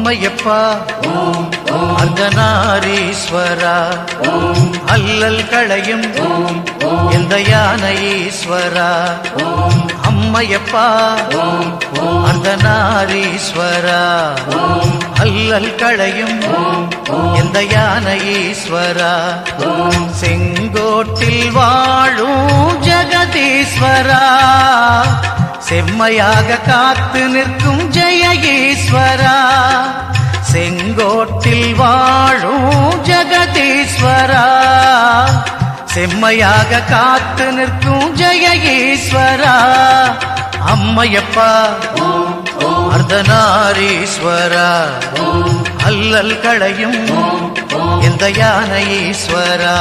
அம்மையப்பா அர்த்தநாரீஸ்வரா அல்லல் களையும் எந்த யானை ஈஸ்வரா அம்மையப்பா அர்த்தநாரீஸ்வரா அல்லல் களையும் எந்த யானை ஈஸ்வரா செங்கோட்டில் வாழும் ஜெகதீஸ்வரா செம்மையாக காத்து நிற்கும் ஜெய ஈஸ்வரா செங்கோட்டில் வாழும் ஜெகதீஸ்வரா செம்மையாக காத்து நிற்கும் ஜெய ஈஸ்வரா அம்மையப்பா அர்த்தநாரீஸ்வரா அல்லல் களையும் எந்த யானை ஈஸ்வரா